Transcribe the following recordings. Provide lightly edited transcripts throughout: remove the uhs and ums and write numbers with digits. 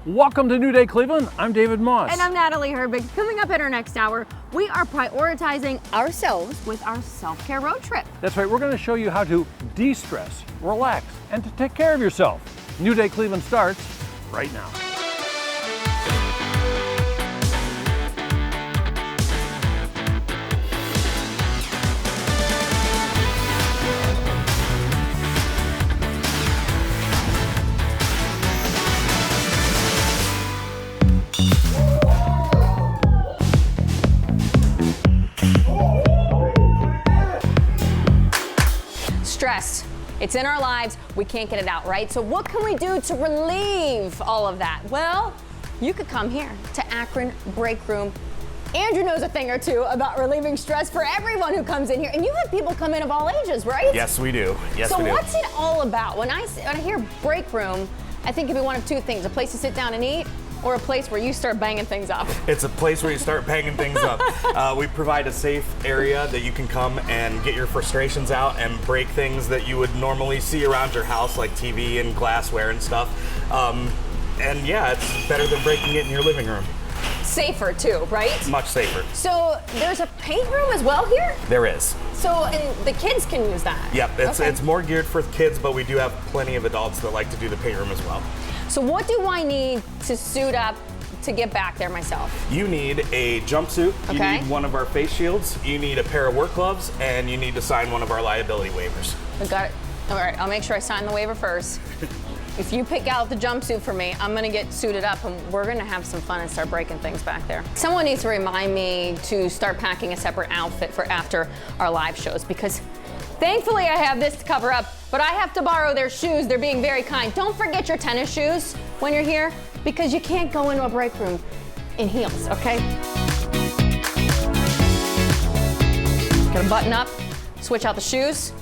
Welcome to New Day Cleveland. I'm David Moss. And I'm Natalie Herbig. Coming up in our next hour, we are prioritizing ourselves with our self-care road trip. That's right, we're going to show you how to de-stress, relax, and to take care of yourself. New Day Cleveland starts right now. Stress. It's in our lives, we can't get it out, right? So what can we do to relieve all of that? Well, you could come here to Akron Breakroom. Andrew knows a thing or two about relieving stress for everyone who comes in here. And you have people come in of all ages, right? Yes, we do. Yes, we do. So what's it all about? When I hear Breakroom, I think it'd be one of two things, a place to sit down and eat, or a place where you start banging things up. It's a place where you start banging things up. We provide a safe area that you can come and get your frustrations out and break things that you would normally see around your house, like TV and glassware and stuff. And yeah, it's better than breaking it in your living room. Safer too, right? Much safer. So there's a paint room as well here? There is. So, and the kids can use that? Yep, it's more geared for kids, but we do have plenty of adults that like to do the paint room as well. So what do I need to suit up to get back there myself? You need a jumpsuit, Okay. You need one of our face shields, you need a pair of work gloves, and you need to sign one of our liability waivers. I got it. All right, I'll make sure I sign the waiver first. If you pick out the jumpsuit for me, I'm gonna get suited up and we're gonna have some fun and start breaking things back there. Someone needs to remind me to start packing a separate outfit for after our live shows, because thankfully I have this to cover up, but I have to borrow their shoes. They're being very kind. Don't forget your tennis shoes when you're here, because you can't go into a break room in heels, okay? Gonna button up, switch out the shoes,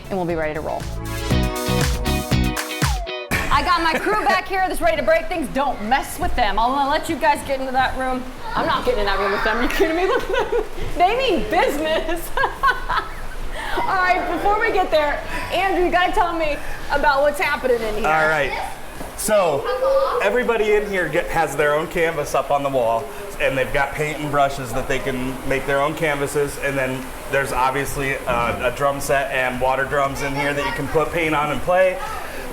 and we'll be ready to roll. I got my crew back here that's ready to break things. Don't mess with them. I'm gonna let you guys get into that room. I'm not getting in that room with them. Are you kidding me? Look at them. They mean business. All right, before we get there, Andrew, you gotta tell me about what's happening in here. All right. So everybody in here has their own canvas up on the wall, and they've got paint and brushes that they can make their own canvases. And then there's obviously a drum set and water drums in here that you can put paint on and play.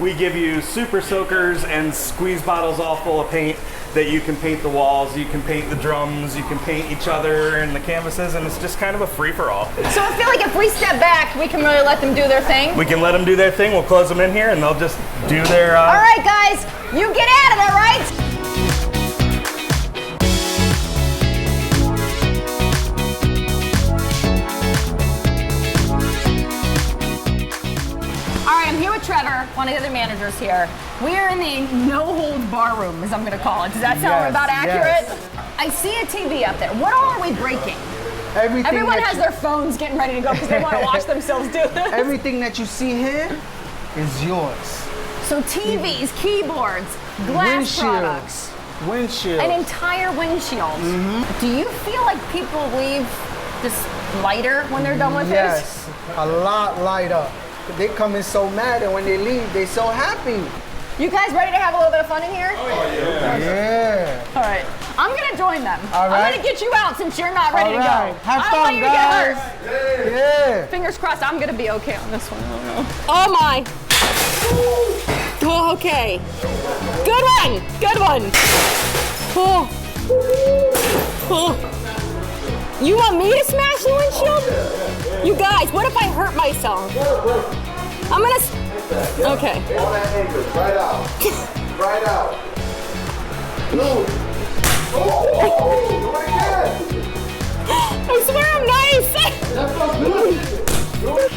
We give you super soakers and squeeze bottles all full of paint that you can paint the walls, you can paint the drums, you can paint each other and the canvases, and it's just kind of a free-for-all. So I feel like if we step back, we can really let them do their thing. We can let them do their thing. We'll close them in here, and they'll just do their... All right, guys, you get out of there, right? All right, I'm here with Trevor, one of the other managers here. We are in the no-hold-bar room, as I'm gonna call it. Does that sound about accurate? Yes. I see a TV up there. What all are we breaking? Everyone has their phones getting ready to go because they want to watch themselves do this. Everything that you see here is yours. So TVs, keyboards, glass products. Windshield. An entire windshield. Mm-hmm. Do you feel like people leave this lighter when they're done with this? Yes, a lot lighter. They come in so mad, and when they leave, they so happy. You guys ready to have a little bit of fun in here? Oh, yeah. Yeah. All right. I'm going to join them. All right. I'm going to get you out since you're not ready to go. Have I don't fun, want you to guys. get hurt. Yeah. Fingers crossed I'm going to be okay on this one. Oh, my. Oh, okay. Good one. Good one. Oh. Oh. You want me to smash the windshield? You guys, what if I hurt myself? I'm going to... Okay. All that anger, right out. Right out. Move. Oh, do it again. I swear I'm nice. That's so good. Do it.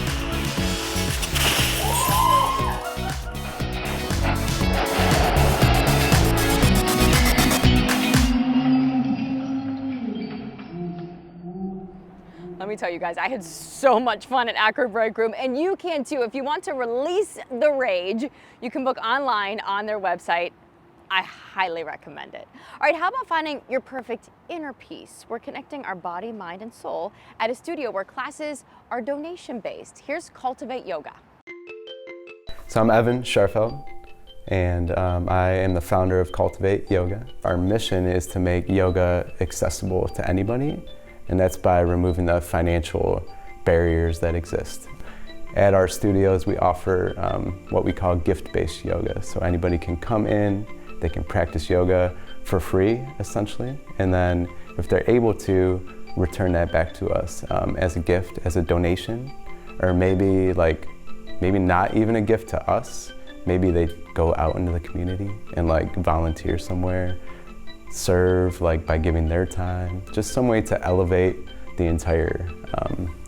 Let me tell you guys, I had so much fun at Akron Breakroom, and you can too. If you want to release the rage, you can book online on their website. I highly recommend it. All right, how about finding your perfect inner peace? We're connecting our body, mind, and soul at a studio where classes are donation-based. Here's Cultivate Yoga. So I'm Evan Scharfeld. and I am the founder of Cultivate Yoga. Our mission is to make yoga accessible to anybody, and that's by removing the financial barriers that exist. At our studios, we offer what we call gift-based yoga. So anybody can come in, they can practice yoga for free, essentially, and then if they're able to, return that back to us as a gift, as a donation, or maybe not even a gift to us. Maybe they go out into the community and volunteer somewhere, serve by giving their time, just some way to elevate the entire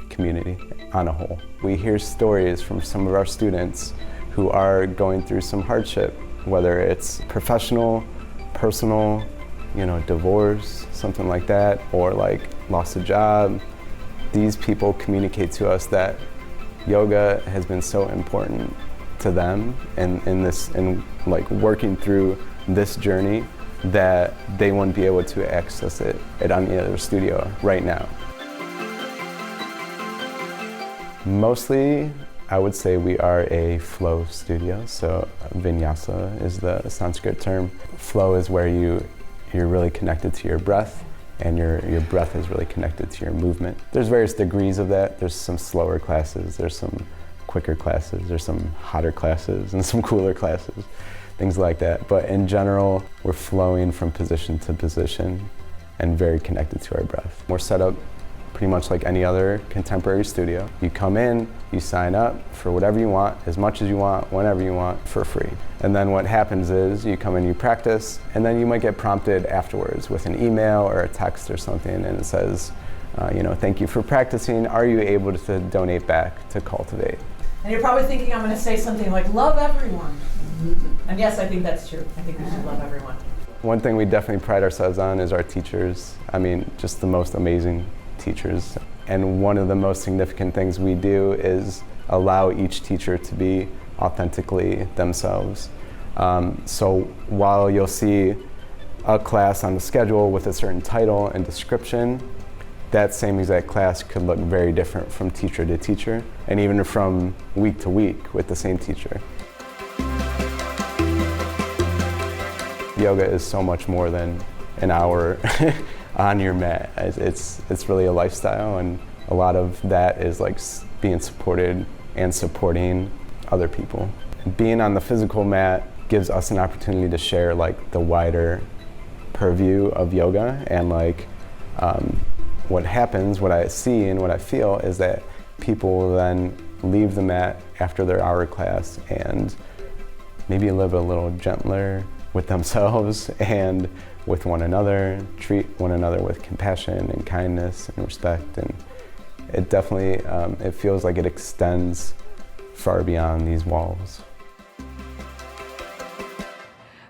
community on a whole. We hear stories from some of our students who are going through some hardship, whether it's professional, personal, divorce, something like that, or lost a job. These people communicate to us that yoga has been so important to them and working through this journey that they wouldn't be able to access it at any other studio right now. Mostly, I would say we are a flow studio. So vinyasa is the Sanskrit term. Flow is where you're really connected to your breath, and your breath is really connected to your movement. There's various degrees of that. There's some slower classes, there's some quicker classes, there's some hotter classes, and some cooler classes, things like that. But in general, we're flowing from position to position and very connected to our breath. We're set up pretty much like any other contemporary studio. You come in, you sign up for whatever you want, as much as you want, whenever you want, for free. And then what happens is you come in, you practice, and then you might get prompted afterwards with an email or a text or something, and it says, thank you for practicing. Are you able to donate back to Cultivate? And you're probably thinking I'm going to say something like, love everyone. And yes, I think that's true. I think we should love everyone. One thing we definitely pride ourselves on is our teachers. I mean, just the most amazing teachers. And one of the most significant things we do is allow each teacher to be authentically themselves. So while you'll see a class on the schedule with a certain title and description, that same exact class could look very different from teacher to teacher, and even from week to week with the same teacher. Yoga is so much more than an hour on your mat. It's really a lifestyle, and a lot of that is being supported and supporting other people. Being on the physical mat gives us an opportunity to share the wider purview of yoga, and what happens, what I see and what I feel is that people then leave the mat after their hour class and maybe live a little gentler with themselves and with one another, treat one another with compassion and kindness and respect. And it definitely, it feels like it extends far beyond these walls.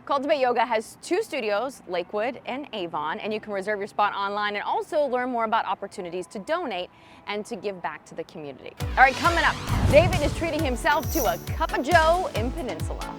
Cultivate Yoga has 2 studios, Lakewood and Avon, and you can reserve your spot online and also learn more about opportunities to donate and to give back to the community. All right, coming up, David is treating himself to a cup of joe in Peninsula.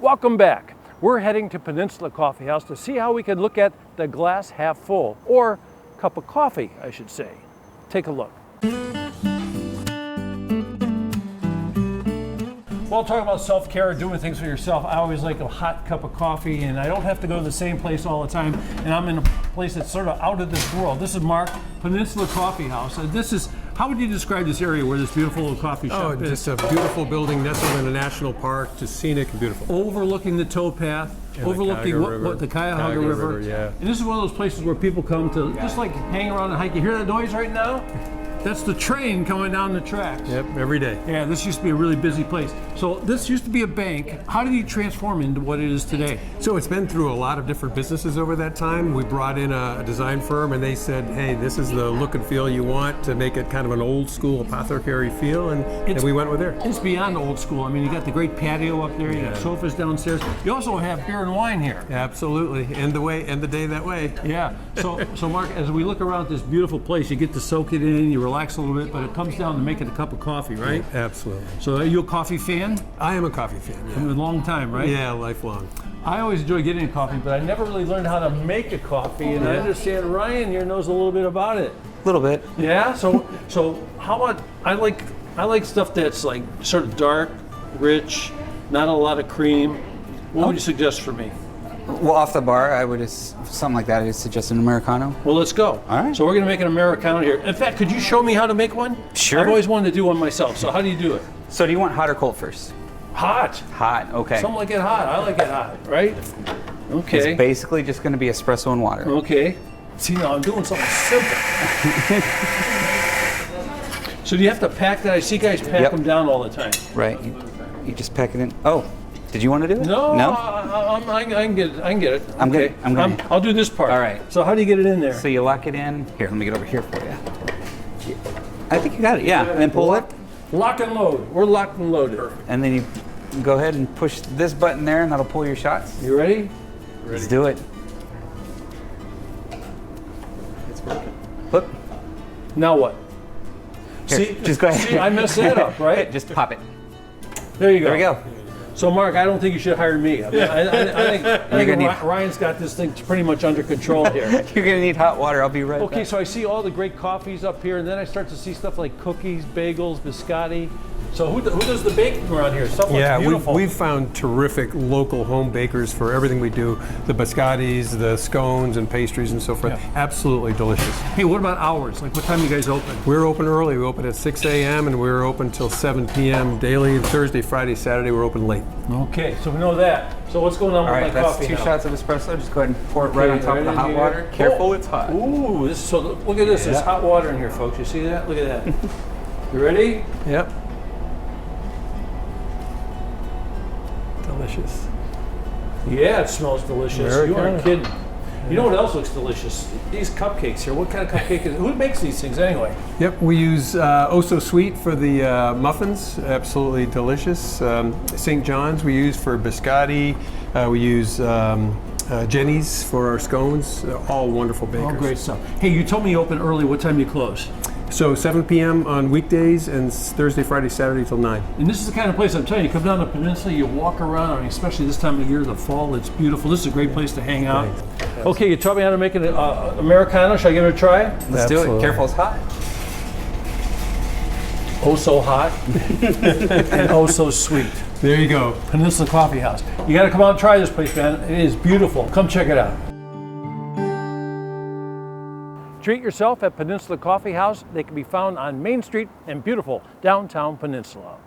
Welcome back. We're heading to Peninsula Coffee House to see how we can look at the glass half full, or cup of coffee, I should say. Take a look. Well, talking about self-care, doing things for yourself, I always like a hot cup of coffee, and I don't have to go to the same place all the time, and I'm in a place that's sort of out of this world. This is Mark, Peninsula Coffee House. This is, how would you describe this area where this beautiful little coffee shop is? Just a beautiful building nestled in a national park, just scenic and beautiful. Overlooking the towpath, And overlooking the Cuyahoga River. Yeah. And this is one of those places where people come to just like hang around and hike. You hear that noise right now? That's the train coming down the tracks. Yep, every day. Yeah, this used to be a really busy place. So this used to be a bank. How did you transform into what it is today? So it's been through a lot of different businesses over that time. We brought in a design firm and they said, hey, this is the look and feel you want to make it kind of an old school apothecary feel, and we went with there. It's beyond old school. I mean, you got the great patio up there, you got sofas downstairs. You also have beer and wine here. Absolutely, end the day that way. Yeah, so Mark, as we look around this beautiful place, you get to soak it in, you relax a little bit, but it comes down to making a cup of coffee, right? Yeah, absolutely. So are you a coffee fan? I am a coffee fan, yeah. From a long time, right? Yeah, lifelong. I always enjoy getting a coffee, but I never really learned how to make a coffee, and I understand Ryan here knows a little bit about it. A little bit. Yeah, so how about, I like stuff that's like sort of dark, rich, not a lot of cream. What would you suggest for me? Well, off the bar, I would something like that. I would suggest an Americano. Well, let's go. All right. So we're gonna make an Americano here. In fact, could you show me how to make one? Sure. I've always wanted to do one myself. So how do you do it? So do you want hot or cold first? Hot. Hot, okay. Some like it hot. I like it hot, right? Okay. It's basically just going to be espresso and water. Okay. See, now I'm doing something simple. So do you have to pack that? I see guys pack them down all the time. Right. You just pack it in. Oh, did you want to do it? No. No? I can get it. I'm good. I'll do this part. All right. So how do you get it in there? So you lock it in. Here, let me get over here for you. I think you got it, yeah. And then pull it. Lock and load. We're locked and loaded. And then you go ahead and push this button there, and that'll pull your shots. You ready? Let's do it. It's working. Look. Now what? Here, See, just go ahead. See, I messed that up, right? Just pop it. There you go. There we go. So, Mark, I don't think you should hire me. I think Ryan's got this thing pretty much under control here. You're going to need hot water. I'll be right back. Okay, so I see all the great coffees up here, and then I start to see stuff like cookies, bagels, biscotti. So who does the baking around here? Someone's beautiful. We've found terrific local home bakers for everything we do. The biscottis, the scones and pastries and so forth. Yeah. Absolutely delicious. Hey, what about hours? Like what time do you guys open? We're open early. We open at 6 a.m. and we're open till 7 p.m. daily. And Thursday, Friday, Saturday, we're open late. Okay, so we know that. So what's going on with my coffee that's 2 now? shots of espresso. Just go ahead and pour it right on top of the hot water. Careful, it's hot. Ooh, so look at this. There's hot water in here, folks. You see that? Look at that. You ready? Yep. Delicious. Yeah, it smells delicious. You aren't kidding. You know what else looks delicious? These cupcakes here. What kind of cupcake is it? Who makes these things anyway? Yep, we use Oh So Sweet for the muffins. Absolutely delicious. St. John's we use for biscotti. We use Jenny's for our scones. All wonderful bakers. Oh, great stuff. Hey, you told me you open early. What time do you close? So 7 p.m. on weekdays and Thursday, Friday, Saturday till 9. And this is the kind of place, I'm telling you, you come down to Peninsula, you walk around, I mean, especially this time of year, the fall, it's beautiful. This is a great place to hang out. Right. Okay, you taught me how to make an Americano. Should I give it a try? Let's do it. Careful, it's hot. Oh, so hot. And oh, so sweet. There you go. Peninsula Coffee House. You got to come out and try this place, man. It is beautiful. Come check it out. Treat yourself at Peninsula Coffee House. They can be found on Main Street in beautiful downtown Peninsula.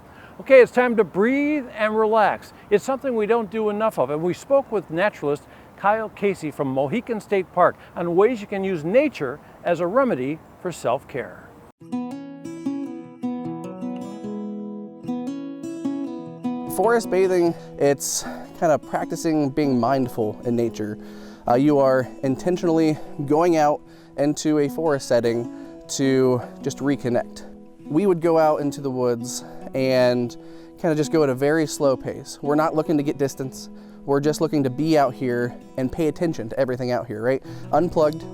Okay, it's time to breathe and relax. It's something we don't do enough of, and we spoke with naturalist Kyle Casey from Mohican State Park on ways you can use nature as a remedy for self-care. Forest bathing, it's kind of practicing being mindful in nature. You are intentionally going out into a forest setting to just reconnect. We would go out into the woods and kind of just go at a very slow pace. We're not looking to get distance. We're just looking to be out here and pay attention to everything out here, right? Unplugged.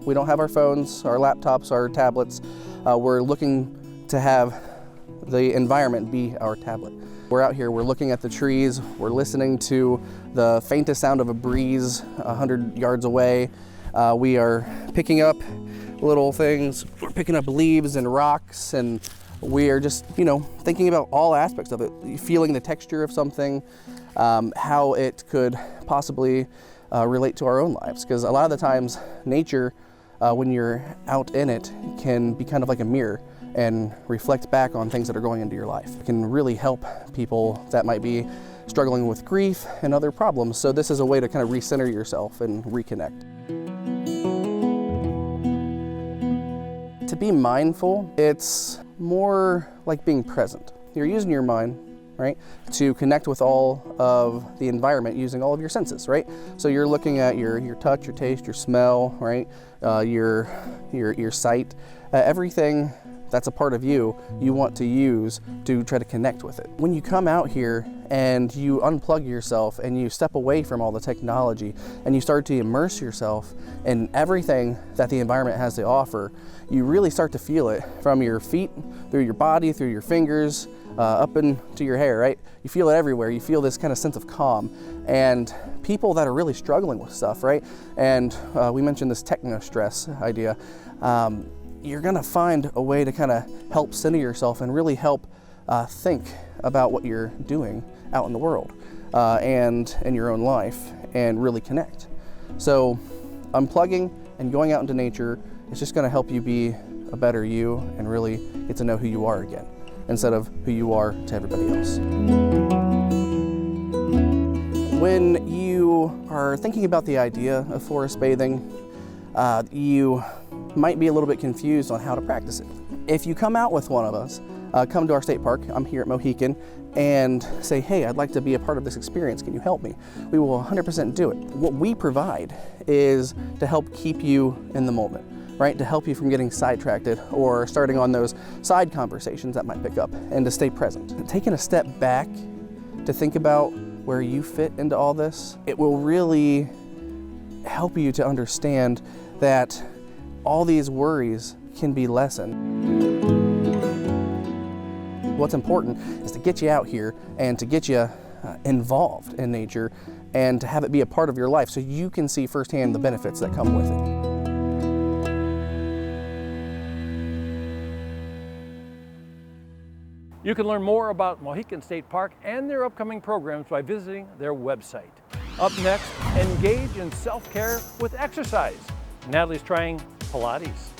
We don't have our phones, our laptops, our tablets. We're looking to have the environment be our tablet. We're out here, we're looking at the trees, we're listening to the faintest sound of a breeze 100 yards away. We are picking up little things, we're picking up leaves and rocks, and we are just, thinking about all aspects of it, feeling the texture of something, how it could possibly relate to our own lives. Because a lot of the times, nature, when you're out in it, can be kind of like a mirror and reflect back on things that are going into your life. It can really help people that might be struggling with grief and other problems. So this is a way to kind of recenter yourself and reconnect. To be mindful, it's more like being present. You're using your mind, right, to connect with all of the environment using all of your senses, right? So you're looking at your touch, your taste, your smell, right? Your sight, everything that's a part of you, you want to use to try to connect with it. When you come out here and you unplug yourself and you step away from all the technology and you start to immerse yourself in everything that the environment has to offer, you really start to feel it from your feet, through your body, through your fingers, up into your hair, right? You feel it everywhere. You feel this kind of sense of calm. And people that are really struggling with stuff, right? And we mentioned this techno stress idea. You're gonna find a way to kind of help center yourself and really help think about what you're doing out in the world and in your own life and really connect. So unplugging and going out into nature is just gonna help you be a better you and really get to know who you are again, instead of who you are to everybody else. When you are thinking about the idea of forest bathing, you might be a little bit confused on how to practice it. If you come out with one of us, come to our state park, I'm here at Mohican, and say, hey, I'd like to be a part of this experience, can you help me? We will 100% do it. What we provide is to help keep you in the moment, right? To help you from getting sidetracked or starting on those side conversations that might pick up, and to stay present. Taking a step back to think about where you fit into all this, it will really help you to understand that all these worries can be lessened. What's important is to get you out here and to get you involved in nature and to have it be a part of your life so you can see firsthand the benefits that come with it. You can learn more about Mohican State Park and their upcoming programs by visiting their website. Up next, engage in self-care with exercise. Natalie's trying Pilates.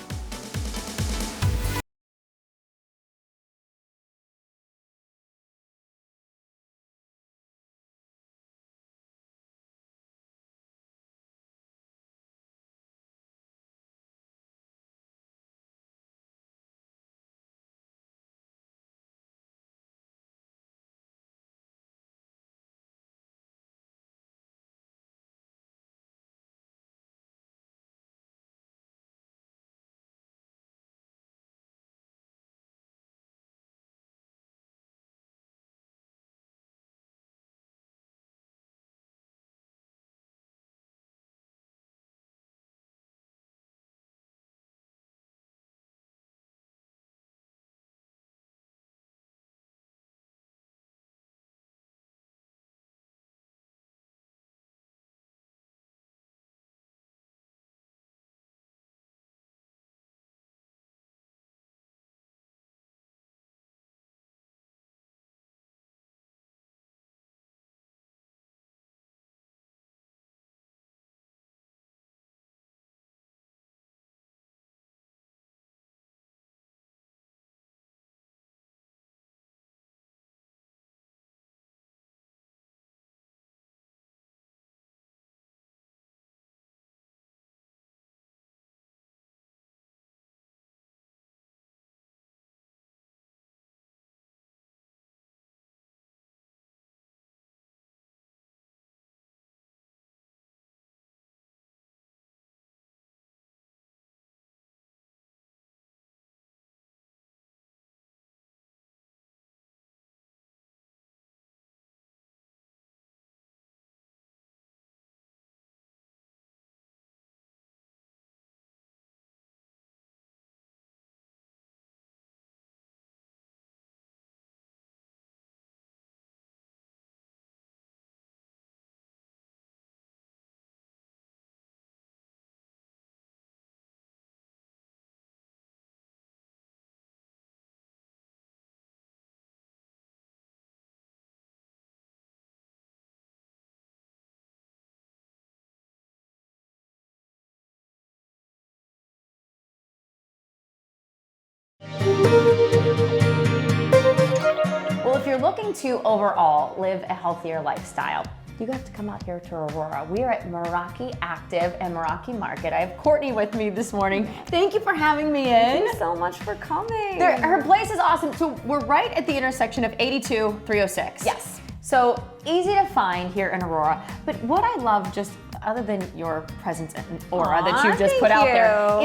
looking to overall live a healthier lifestyle, you have to come out here to Aurora. We are at Moroi Active and Moroi Market. I have Courtney with me this morning. Thank you for having me in. Thank you so much for coming. Her place is awesome. So we're right at the intersection of 82, 306. Yes. So easy to find here in Aurora. But what I love, just other than your presence and aura that you just put out there,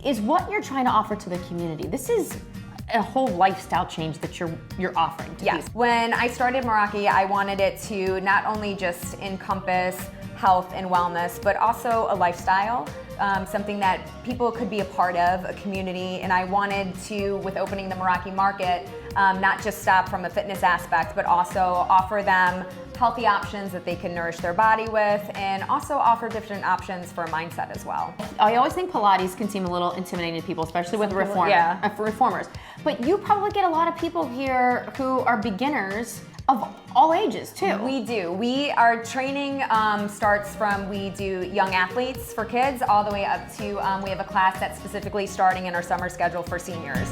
is what you're trying to offer to the community. This is a whole lifestyle change that you're offering to Yes. people. When I started Moroi, I wanted it to not only just encompass health and wellness, but also a lifestyle, something that people could be a part of, a community. And I wanted to, with opening the Moroi Market, not just stop from a fitness aspect, but also offer them healthy options that they can nourish their body with, and also offer different options for mindset as well. I always think Pilates can seem a little intimidating to people, especially with reformers. But you probably get a lot of people here who are beginners of all ages too. We do. Our training starts from, we do young athletes for kids all the way up to, we have a class that's specifically starting in our summer schedule for seniors.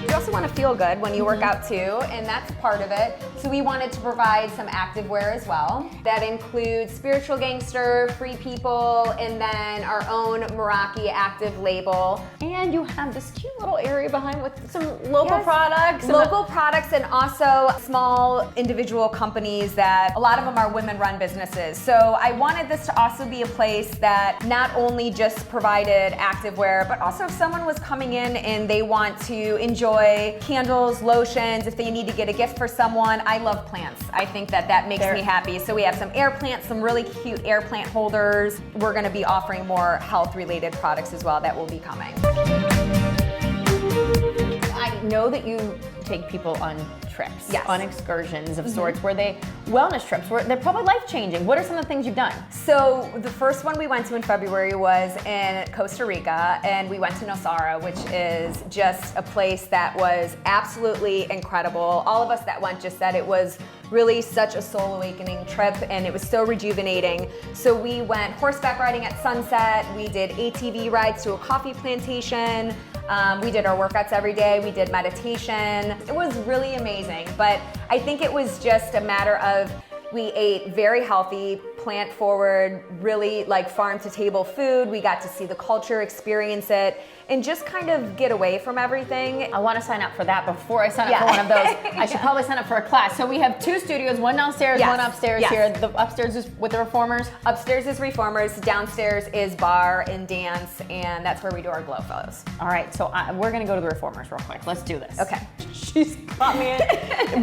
You also want to feel good when you work out too, and that's part of it. So we wanted to provide some active wear as well. That includes Spiritual Gangster, Free People, and then our own Moroi Active label. And you have this cute little area behind with some local products. Local products, and also small individual companies that a lot of them are women-run businesses. So I wanted this to also be a place that not only just provided active wear, but also if someone was coming in and they want to enjoy candles, lotions, if they need to get a gift for someone. I love plants. I think that makes me happy. So we have some air plants, some really cute air plant holders. We're going to be offering more health-related products as well that will be coming. I know that you take people on trips, Yes. on excursions of sorts, wellness trips, where they're probably life-changing. What are some of the things you've done? So the first one we went to in February was in Costa Rica, and we went to Nosara, which is just a place that was absolutely incredible. All of us that went just said it was really such a soul awakening trip, and it was so rejuvenating. So we went horseback riding at sunset, we did ATV rides to a coffee plantation, we did our workouts every day, we did meditation. It was really amazing, but I think it was just a matter of we ate very healthy, plant forward, really like farm to table food. We got to see the culture, experience it, and just kind of get away from everything. I want to sign up for that before I sign up for one of those. I should probably sign up for a class. So we have two studios, one downstairs, one upstairs here. The upstairs is with the reformers? Upstairs is reformers, downstairs is bar and dance, and that's where we do our glow photos. All right, so we're gonna go to the reformers real quick. Let's do this. Okay. She's got me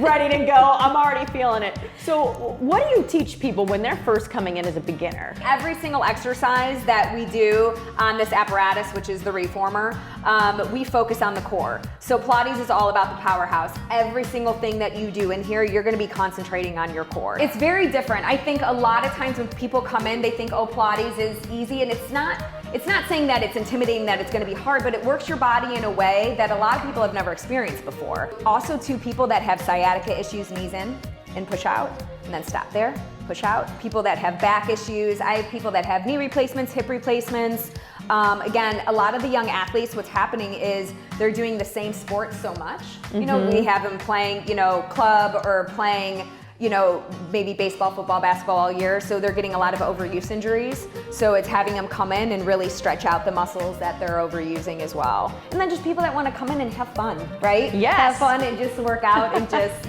ready to go. I'm already feeling it. So what do you teach people when they're first coming in as a beginner? Every single exercise that we do on this apparatus, which is the reformer, we focus on the core. So Pilates is all about the powerhouse. Every single thing that you do in here, you're gonna be concentrating on your core. It's very different. I think a lot of times when people come in, they think, oh, Pilates is easy, and it's not saying that it's intimidating, that it's gonna be hard, but it works your body in a way that a lot of people have never experienced before. Also, to people that have sciatica issues, knees in and push out, and then stop there, push out. People that have back issues, I have people that have knee replacements, hip replacements. Again, a lot of the young athletes, what's happening is they're doing the same sport so much. You know, we have them playing, club or playing, maybe baseball, football, basketball all year, so they're getting a lot of overuse injuries. So it's having them come in and really stretch out the muscles that they're overusing as well. And then just people that want to come in and have fun, right? Yes. Have fun and just work out and just,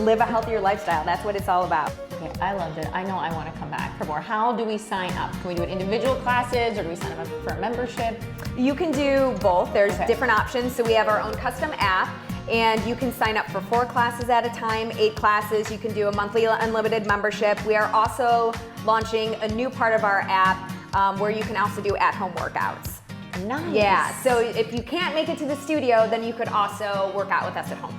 live a healthier lifestyle. That's what it's all about. Okay, I loved it. I know I want to come back for more. How do we sign up? Can we do it individual classes, or do we sign up for a membership? You can do both. There's different options. So we have our own custom app, and you can sign up for 4 classes at a time, 8 classes. You can do a monthly unlimited membership. We are also launching a new part of our app where you can also do at-home workouts. Nice. Yeah, so if you can't make it to the studio, then you could also work out with us at home.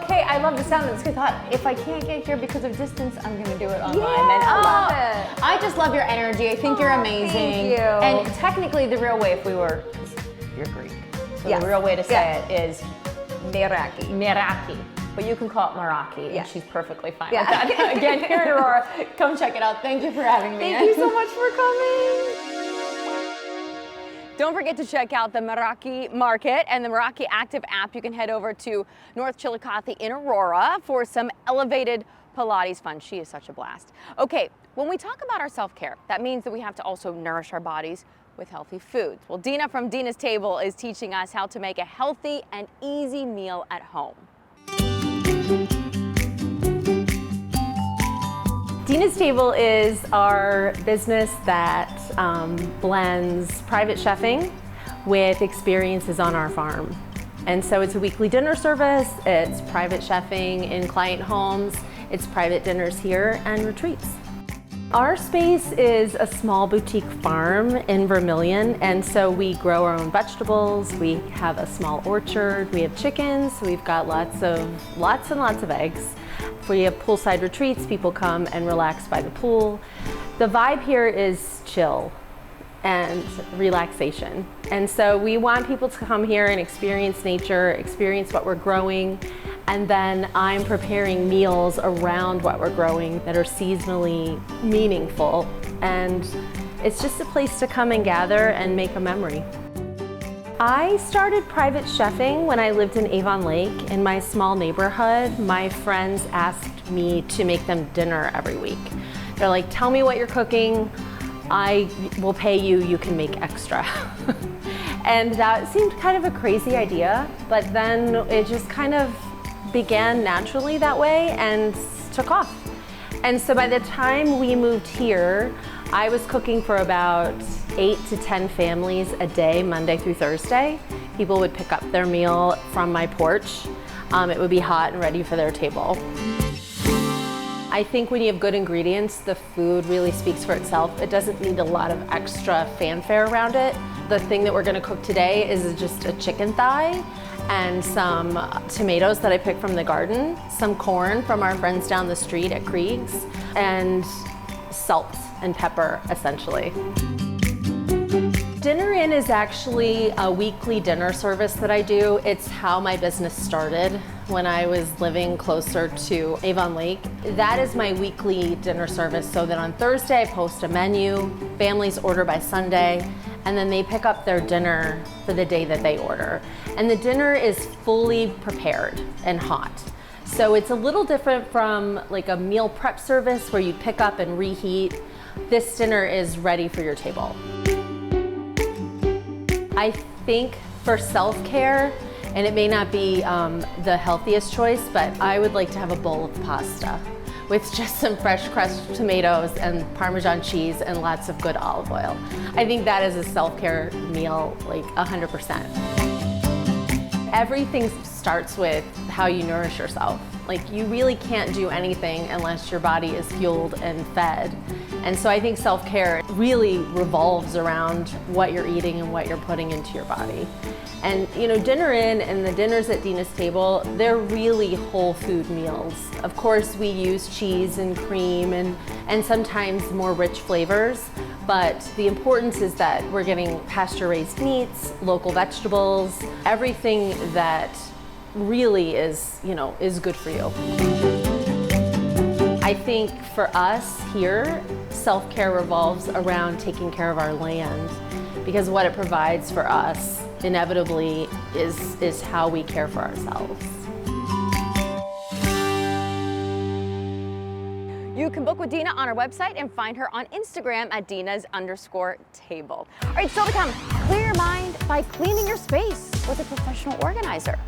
Okay, I love the sound of this. I thought, if I can't get here because of distance, I'm going to do it online. Yeah, I love it. I just love your energy. I think you're amazing. Thank you. And technically, the real way, you're Greek. So the real way to say it is Meraki. But you can call it Moroi, and she's perfectly fine with that. Again, here in Aurora, come check it out. Thank you for having me. Thank you so much for coming. Don't forget to check out the Meraki Market and the Moroi Active app. You can head over to North Chillicothe in Aurora for some elevated Pilates fun. She is such a blast. Okay, when we talk about our self-care, that means that we have to also nourish our bodies with healthy foods. Well, Dina from Dina's Table is teaching us how to make a healthy and easy meal at home. Dina's Table is our business that blends private chefing with experiences on our farm. And so it's a weekly dinner service, it's private chefing in client homes, it's private dinners here and retreats. Our space is a small boutique farm in Vermilion, and so we grow our own vegetables, we have a small orchard, we have chickens, so we've got lots and lots of eggs. We have poolside retreats, people come and relax by the pool. The vibe here is chill and relaxation. And so we want people to come here and experience nature, experience what we're growing, and then I'm preparing meals around what we're growing that are seasonally meaningful. And it's just a place to come and gather and make a memory. I started private chefing when I lived in Avon Lake in my small neighborhood. My friends asked me to make them dinner every week. They're like, tell me what you're cooking, I will pay you, you can make extra. And that seemed kind of a crazy idea, but then it just kind of began naturally that way and took off. And so by the time we moved here, I was cooking for about 8 to 10 families a day, Monday through Thursday. People would pick up their meal from my porch. It would be hot and ready for their table. I think when you have good ingredients, the food really speaks for itself. It doesn't need a lot of extra fanfare around it. The thing that we're gonna cook today is just a chicken thigh and some tomatoes that I picked from the garden, some corn from our friends down the street at Krieg's, and salt and pepper, essentially. Dinner In is actually a weekly dinner service that I do. It's how my business started when I was living closer to Avon Lake. That is my weekly dinner service, so that on Thursday I post a menu, families order by Sunday, and then they pick up their dinner for the day that they order. And the dinner is fully prepared and hot. So it's a little different from like a meal prep service where you pick up and reheat. This dinner is ready for your table. I think for self-care, and it may not be the healthiest choice, but I would like to have a bowl of pasta with just some fresh crushed tomatoes and Parmesan cheese and lots of good olive oil. I think that is a self-care meal, like 100%. Everything starts with how you nourish yourself. Like, you really can't do anything unless your body is fueled and fed. And so I think self-care really revolves around what you're eating and what you're putting into your body. And you know, Dinner In and the dinners at Dina's Table, they're really whole food meals. Of course, we use cheese and cream and sometimes more rich flavors, but the importance is that we're getting pasture-raised meats, local vegetables, everything that really is, you know, is good for you. I think for us here, self-care revolves around taking care of our land, because what it provides for us inevitably is how we care for ourselves. You can book with Dina on our website and find her on Instagram at Dinas_table. All right, still to come, clear your mind by cleaning your space with a professional organizer.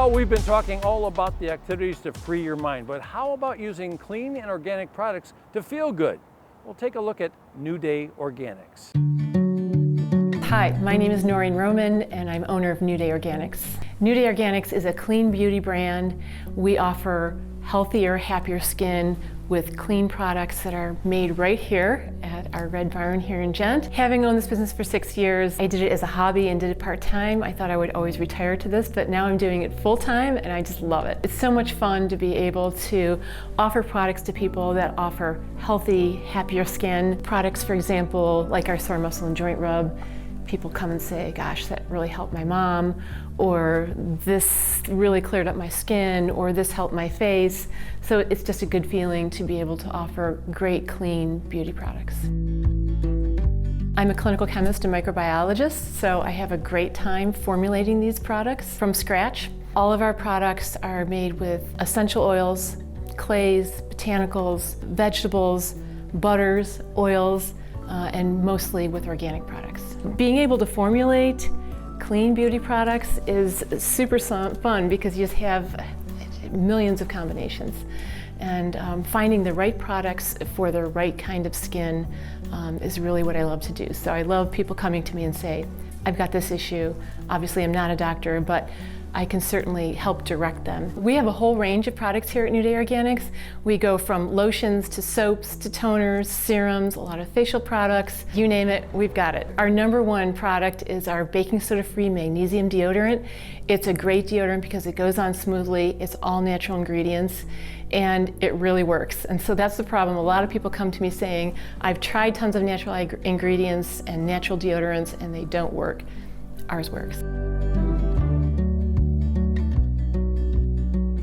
Well, we've been talking all about the activities to free your mind, but how about using clean and organic products to feel good? We'll take a look at New Day Organics. Hi, my name is Noreen Roman and I'm owner of New Day Organics. New Day Organics is a clean beauty brand. We offer healthier, happier skin with clean products that are made right here at our Red Barn here in Gent. Having owned this business for 6 years, I did it as a hobby and did it part-time. I thought I would always retire to this, but now I'm doing it full-time and I just love it. It's so much fun to be able to offer products to people that offer healthy, happier skin. Products, for example, like our sore muscle and joint rub. People come and say, gosh, that really helped my mom, or this really cleared up my skin, or this helped my face. So it's just a good feeling to be able to offer great, clean beauty products. I'm a clinical chemist and microbiologist, so I have a great time formulating these products from scratch. All of our products are made with essential oils, clays, botanicals, vegetables, butters, oils, and mostly with organic products. Being able to formulate clean beauty products is super fun because you just have millions of combinations. And finding the right products for the right kind of skin is really what I love to do. So I love people coming to me and say, I've got this issue. Obviously I'm not a doctor, but I can certainly help direct them. We have a whole range of products here at New Day Organics. We go from lotions to soaps to toners, serums, a lot of facial products, you name it, we've got it. Our #1 product is our baking soda-free magnesium deodorant. It's a great deodorant because it goes on smoothly, it's all natural ingredients, and it really works. And so that's the problem. A lot of people come to me saying, I've tried tons of natural ingredients and natural deodorants and they don't work. Ours works.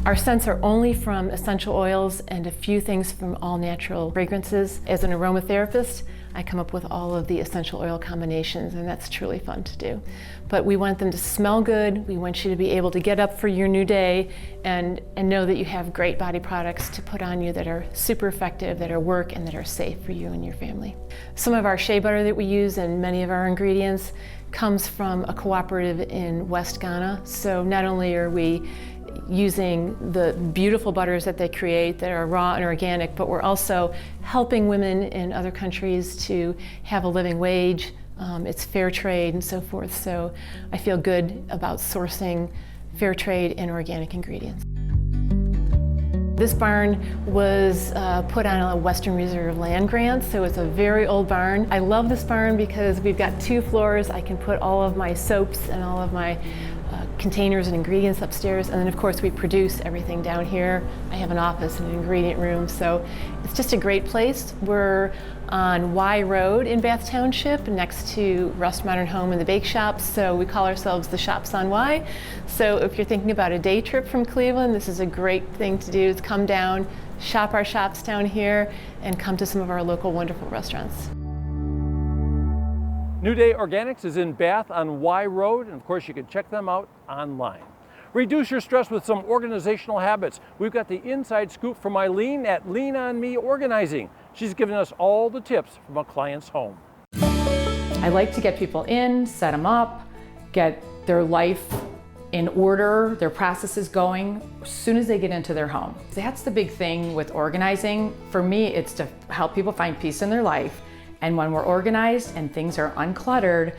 Our scents are only from essential oils and a few things from all natural fragrances. As an aromatherapist, I come up with all of the essential oil combinations, and that's truly fun to do. But we want them to smell good. We want you to be able to get up for your new day and know that you have great body products to put on you that are super effective, that are work, and that are safe for you and your family. Some of our shea butter that we use and many of our ingredients comes from a cooperative in West Ghana. So not only are we using the beautiful butters that they create that are raw and organic, but we're also helping women in other countries to have a living wage. It's fair trade and so forth. So I feel good about sourcing fair trade and organic ingredients. This barn was put on a Western Reserve land grant, so it's a very old barn. I love this barn because we've got 2 floors. I can put all of my soaps and all of my containers and ingredients upstairs, and then of course we produce everything down here. I have an office and an ingredient room, so it's just a great place. We're on Y Road in Bath Township next to Rust Modern Home and the Bake Shop, so we call ourselves the Shops on Y. So if you're thinking about a day trip from Cleveland, this is a great thing to do, is come down, shop our shops down here, and come to some of our local wonderful restaurants. New Day Organics is in Bath on Y Road, and of course you can check them out online. Reduce your stress with some organizational habits. We've got the inside scoop from Eileen at Lean On Me Organizing. She's giving us all the tips from a client's home. I like to get people in, set them up, get their life in order, their processes going as soon as they get into their home. That's the big thing with organizing. For me, it's to help people find peace in their life. And when we're organized and things are uncluttered,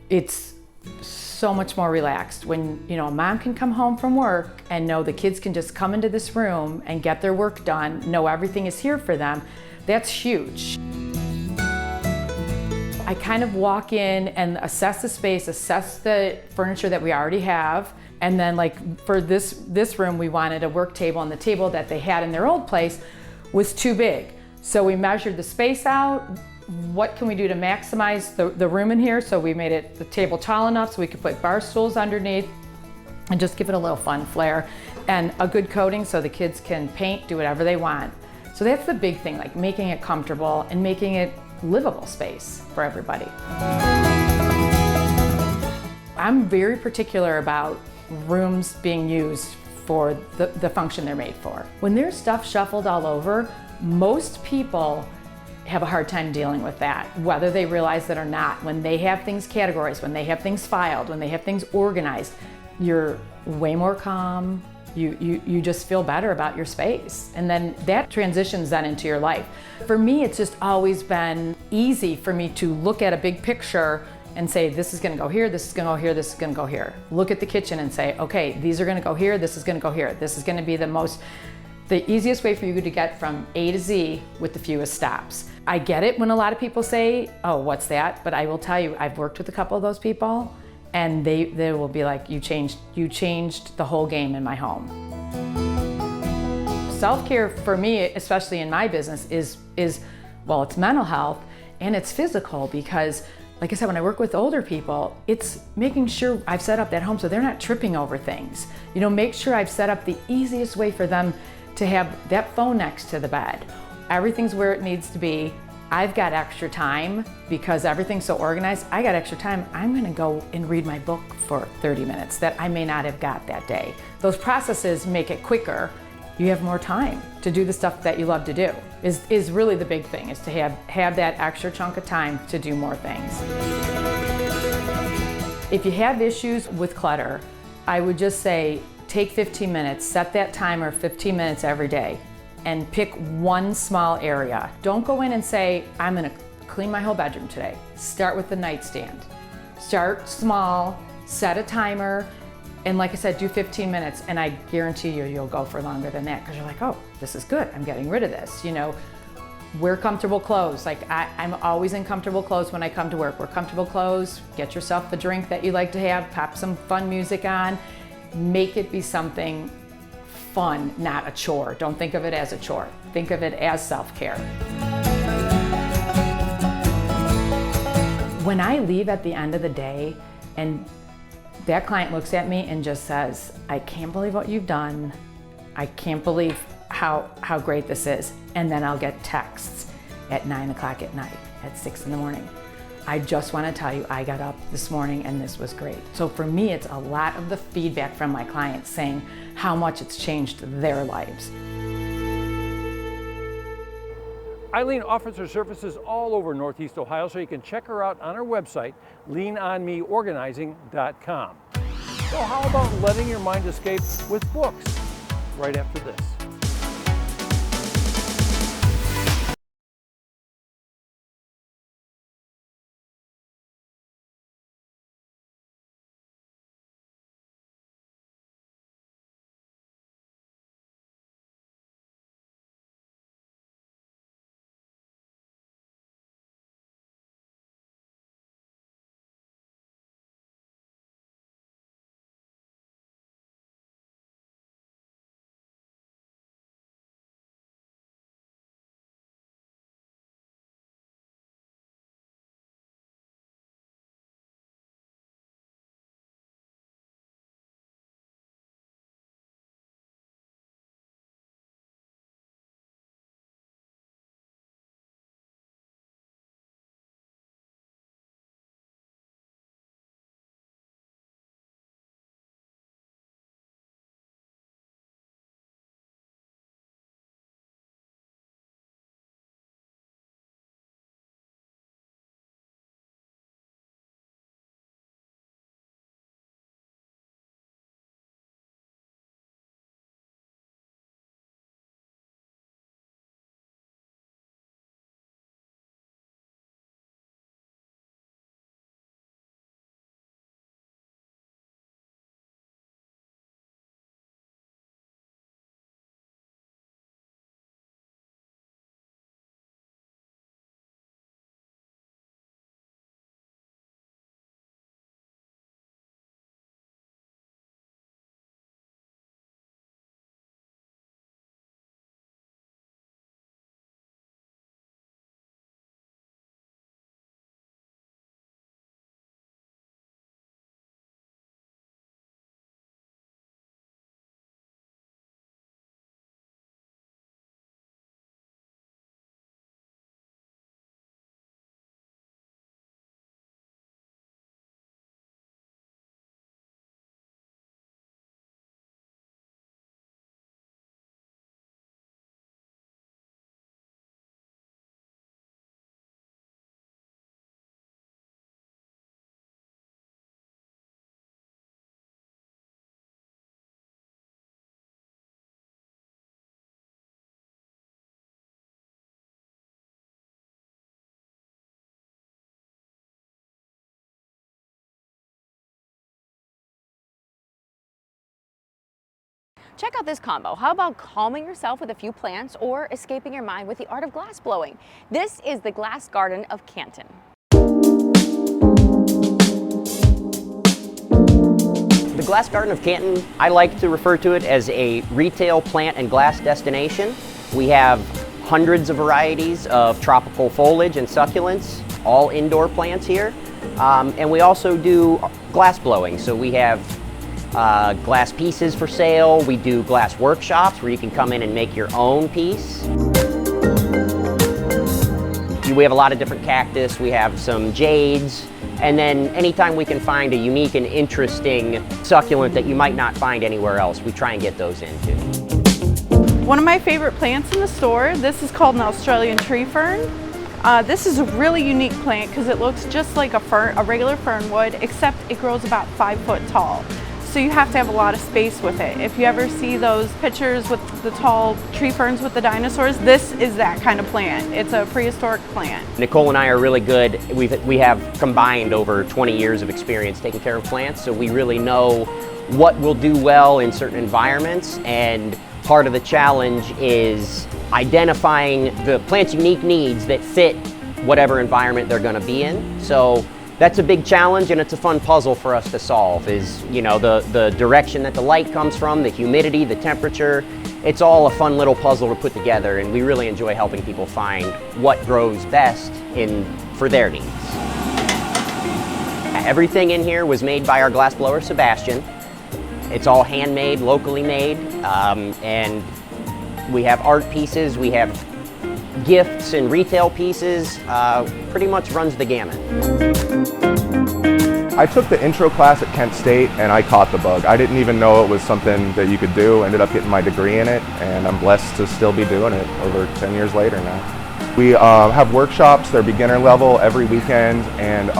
it's so much more relaxed. When, you know, a mom can come home from work and know the kids can just come into this room and get their work done, know everything is here for them, that's huge. I kind of walk in and assess the space, assess the furniture that we already have, and then like for this room, we wanted a work table, and the table that they had in their old place was too big. So we measured the space out. What can we do to maximize the room in here? So we made the table tall enough so we could put bar stools underneath and just give it a little fun flair, and a good coating so the kids can paint, do whatever they want. So that's the big thing, like making it comfortable and making it livable space for everybody. I'm very particular about rooms being used for the function they're made for. When there's stuff shuffled all over, most people have a hard time dealing with that, whether they realize it or not. When they have things categorized, when they have things filed, when they have things organized, you're way more calm. You just feel better about your space. And then that transitions then into your life. For me, it's just always been easy for me to look at a big picture and say, this is gonna go here, this is gonna go here, this is gonna go here. Look at the kitchen and say, okay, these are gonna go here, this is gonna go here. This is gonna be the easiest way for you to get from A to Z with the fewest stops. I get it when a lot of people say, oh, what's that? But I will tell you, I've worked with a couple of those people, and they will be like, you changed the whole game in my home. Self-care for me, especially in my business, is well, it's mental health and it's physical, because like I said, when I work with older people, it's making sure I've set up that home so they're not tripping over things. You know, make sure I've set up the easiest way for them to have that phone next to the bed. Everything's where it needs to be. I've got extra time because everything's so organized. I got extra time. I'm gonna go and read my book for 30 minutes that I may not have got that day. Those processes make it quicker. You have more time to do the stuff that you love to do, is really the big thing, is to have that extra chunk of time to do more things. If you have issues with clutter, I would just say, take 15 minutes, set that timer 15 minutes every day, and pick one small area. Don't go in and say, I'm gonna clean my whole bedroom today. Start with the nightstand. Start small, set a timer, and like I said, do 15 minutes, and I guarantee you, you'll go for longer than that, because you're like, oh, this is good, I'm getting rid of this. You know, wear comfortable clothes. Like I'm always in comfortable clothes when I come to work. Wear comfortable clothes, get yourself the drink that you like to have, pop some fun music on, make it be something fun, not a chore. Don't think of it as a chore. Think of it as self-care. When I leave at the end of the day and that client looks at me and just says, I can't believe what you've done. I can't believe how great this is. And then I'll get texts at 9 o'clock at night, at 6 in the morning. I just want to tell you, I got up this morning and this was great. So for me, it's a lot of the feedback from my clients saying how much it's changed their lives. Eileen offers her services all over Northeast Ohio, so you can check her out on her website, leanonmeorganizing.com. So how about letting your mind escape with books right after this? Check out this combo. How about calming yourself with a few plants or escaping your mind with the art of glass blowing? This is the Glass Garden of Canton. The Glass Garden of Canton, I like to refer to it as a retail plant and glass destination. We have hundreds of varieties of tropical foliage and succulents, all indoor plants here. And we also do glass blowing. So we have glass pieces for sale. We do glass workshops where you can come in and make your own piece. We have a lot of different cactus. We have some jades. And then anytime we can find a unique and interesting succulent that you might not find anywhere else, we try and get those in too. One of my favorite plants in the store, this is called an Australian tree fern. This is a really unique plant because it looks just like a regular fern would, except it grows about 5 foot tall. So you have to have a lot of space with it. If you ever see those pictures with the tall tree ferns with the dinosaurs, this is that kind of plant. It's a prehistoric plant. Nicole and I are really good. We have combined over 20 years of experience taking care of plants, so we really know what will do well in certain environments, and part of the challenge is identifying the plant's unique needs that fit whatever environment they're going to be in. So that's a big challenge, and it's a fun puzzle for us to solve, is, you know, the direction that the light comes from, the humidity, the temperature. It's all a fun little puzzle to put together, and we really enjoy helping people find what grows best for their needs. Everything in here was made by our glass blower, Sebastian. It's all handmade, locally made, and we have art pieces, we have gifts and retail pieces, pretty much runs the gamut. I took the intro class at Kent State and I caught the bug. I didn't even know it was something that you could do. Ended up getting my degree in it, and I'm blessed to still be doing it over 10 years later now. We have workshops, they're beginner level every weekend, and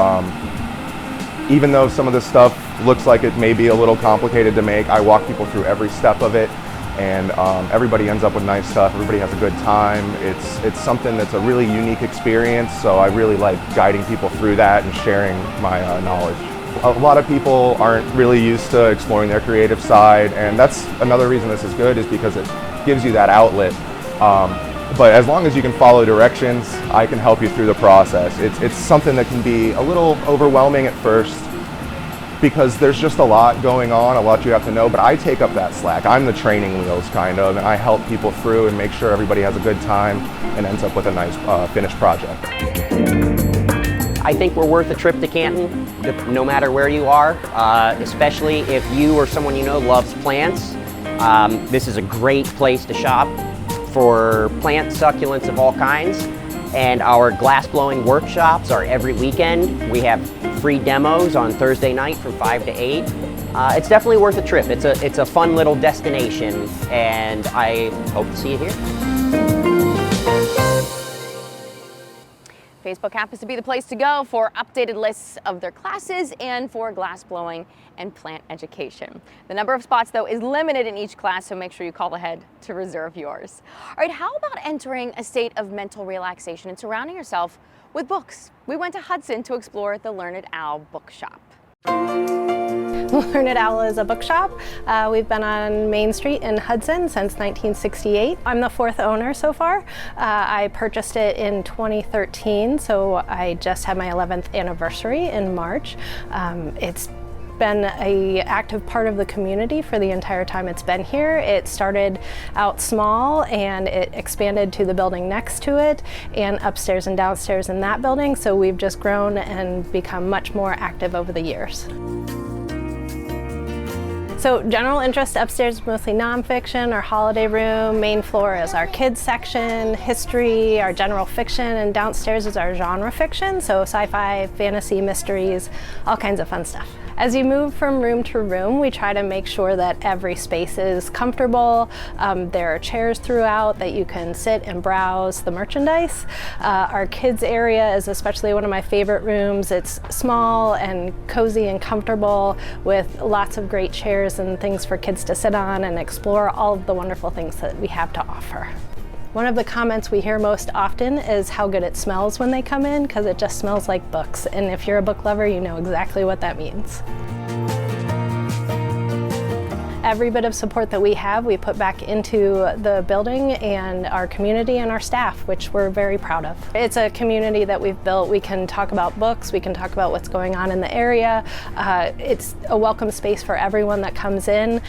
even though some of the stuff looks like it may be a little complicated to make, I walk people through every step of it, and everybody ends up with nice stuff. Everybody has a good time. It's something that's a really unique experience, so I really like guiding people through that and sharing my knowledge. A lot of people aren't really used to exploring their creative side, and that's another reason this is good, is because it gives you that outlet. But as long as you can follow directions, I can help you through the process. It's something that can be a little overwhelming at first, because there's just a lot going on, a lot you have to know, but I take up that slack. I'm the training wheels, kind of, and I help people through and make sure everybody has a good time and ends up with a nice finished project. I think we're worth a trip to Canton, no matter where you are, especially if you or someone you know loves plants. This is a great place to shop for plant succulents of all kinds. And our glass blowing workshops are every weekend. We have free demos on Thursday night from 5 to 8. It's definitely worth a trip. It's a fun little destination, and I hope to see you here. Facebook happens to be the place to go for updated lists of their classes and for glass blowing and plant education. The number of spots, though, is limited in each class, so make sure you call ahead to reserve yours. All right, how about entering a state of mental relaxation and surrounding yourself with books? We went to Hudson to explore the Learned Owl Bookshop. Learned Owl is a bookshop. We've been on Main Street in Hudson since 1968. I'm the 4th owner so far. I purchased it in 2013, so I just had my 11th anniversary in March. It's been an active part of the community for the entire time it's been here. It started out small and it expanded to the building next to it and upstairs and downstairs in that building, so we've just grown and become much more active over the years. So general interest upstairs is mostly nonfiction. Our holiday room, main floor is our kids section, history, our general fiction, and downstairs is our genre fiction, so sci-fi, fantasy, mysteries, all kinds of fun stuff. As you move from room to room, we try to make sure that every space is comfortable. There are chairs throughout that you can sit and browse the merchandise. Our kids area is especially one of my favorite rooms. It's small and cozy and comfortable with lots of great chairs and things for kids to sit on and explore all of the wonderful things that we have to offer. One of the comments we hear most often is how good it smells when they come in, because it just smells like books. And if you're a book lover, you know exactly what that means. every bit of support that we have, we put back into the building and our community and our staff, which we're very proud of. It's a community that we've built. We can talk about books, we can talk about what's going on in the area. It's a welcome space for everyone that comes in.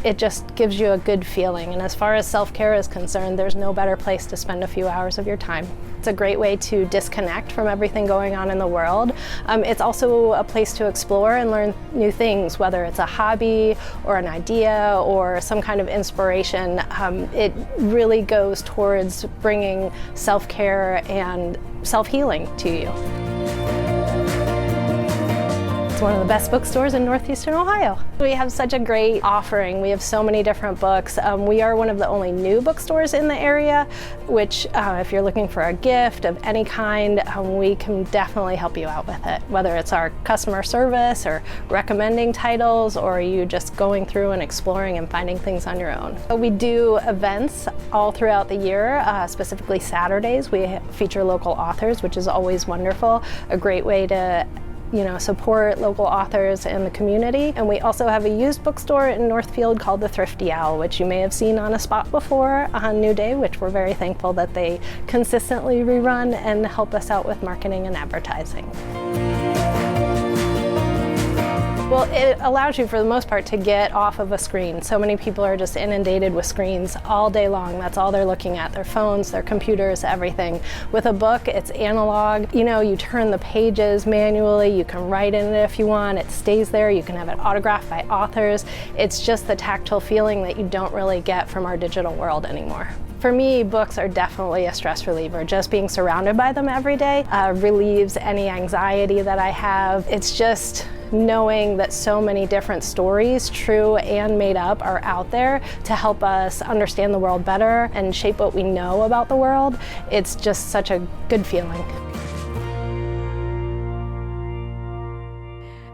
It just gives you a good feeling. And as far as self-care is concerned, there's no better place to spend a few hours of your time. It's a great way to disconnect from everything going on in the world. It's also a place to explore and learn new things, whether it's a hobby or an idea or some kind of inspiration. It really goes towards bringing self-care and self-healing to you. It's one of the best bookstores in Northeastern Ohio. We have such a great offering. We have so many different books. We are one of the only new bookstores in the area, which if you're looking for a gift of any kind, we can definitely help you out with it. Whether it's our customer service or recommending titles, or you just going through and exploring and finding things on your own. We do events all throughout the year, specifically Saturdays. We feature local authors, which is always wonderful. A great way to support local authors in the community. And we also have a used bookstore in Northfield called the Thrifty Owl, which you may have seen on a spot before on New Day, which we're very thankful that they consistently rerun and help us out with marketing and advertising. Well, it allows you, for the most part, to get off of a screen. So many people are just inundated with screens all day long. That's all they're looking at, their phones, their computers, everything. With a book, it's analog. You turn the pages manually, you can write in it if you want, it stays there, you can have it autographed by authors. It's just the tactile feeling that you don't really get from our digital world anymore. For me, books are definitely a stress reliever. Just being surrounded by them every day relieves any anxiety that I have. It's just knowing that so many different stories, true and made up, are out there to help us understand the world better and shape what we know about the world. It's just such a good feeling.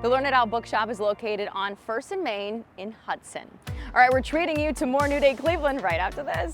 The Learn It Owl Bookshop is located on 1st and Main in Hudson. All right, we're treating you to more New Day Cleveland right after this.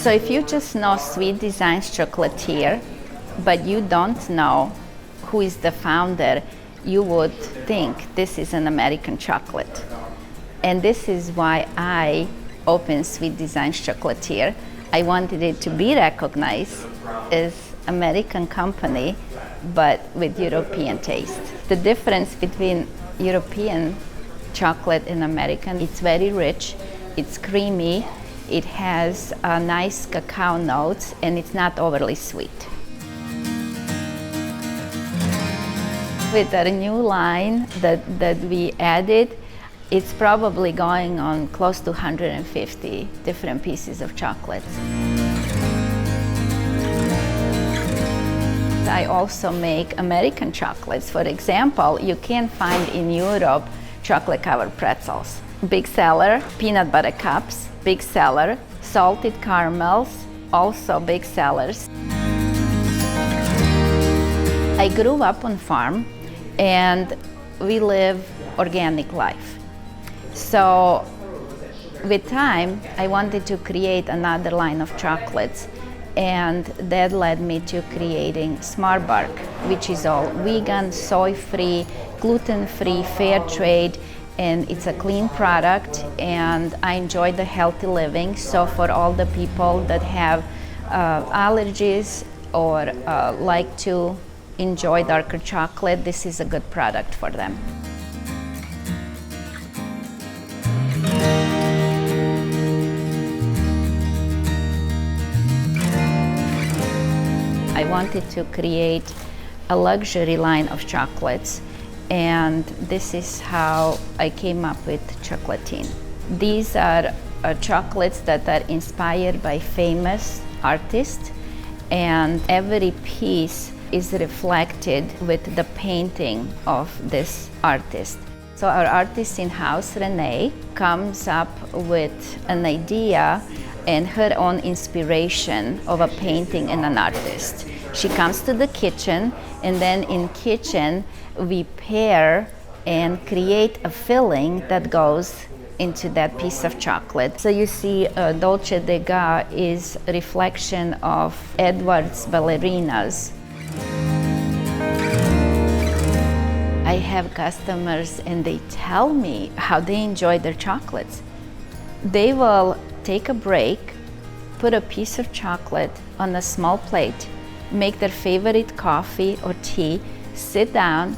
So if you just know Sweet Designs chocolatier, but you don't know who is the founder, you would think this is an American chocolate. And this is why I opened Sweet Designs Chocolatier. I wanted it to be recognized as American company, but with European taste. The difference between European chocolate and American, it's very rich, it's creamy, it has nice cacao notes, and it's not overly sweet. With our new line that we added, it's probably going on close to 150 different pieces of chocolate. I also make American chocolates. For example, you can find in Europe chocolate covered pretzels. Big seller, peanut butter cups, big seller, salted caramels, also big sellers. I grew up on farm and we live organic life. So with time, I wanted to create another line of chocolates, and that led me to creating Smart Bark, which is all vegan, soy-free, gluten-free, fair trade, and it's a clean product, and I enjoy the healthy living. So for all the people that have allergies or like to enjoy darker chocolate, this is a good product for them. I wanted to create a luxury line of chocolates, and this is how I came up with Chocolatine. These are chocolates that are inspired by famous artists, and every piece is reflected with the painting of this artist. So our artist in-house, Renee, comes up with an idea and her own inspiration of a painting and an artist. She comes to the kitchen, and then in kitchen we pair and create a filling that goes into that piece of chocolate. So you see Dolce de Ga is a reflection of Edward's ballerinas. I have customers and they tell me how they enjoy their chocolates. They will take a break, put a piece of chocolate on a small plate, make their favorite coffee or tea, sit down,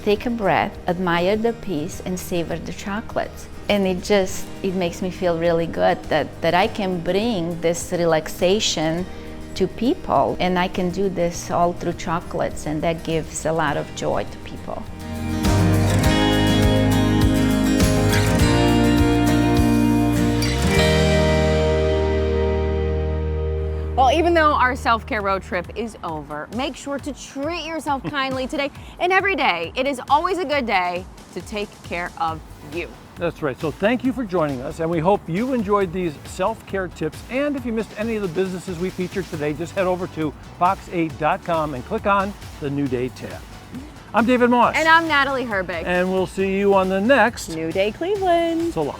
take a breath, admire the piece, and savor the chocolates. And it makes me feel really good that I can bring this relaxation to people, and I can do this all through chocolates, and that gives a lot of joy to people. Well, even though our self-care road trip is over, make sure to treat yourself kindly today and every day. It is always a good day to take care of you. That's right. So thank you for joining us, and we hope you enjoyed these self-care tips. And if you missed any of the businesses we featured today, just head over to box8.com and click on the New Day tab. I'm David Moss. And I'm Natalie Herbig. And we'll see you on the next New Day Cleveland. So long.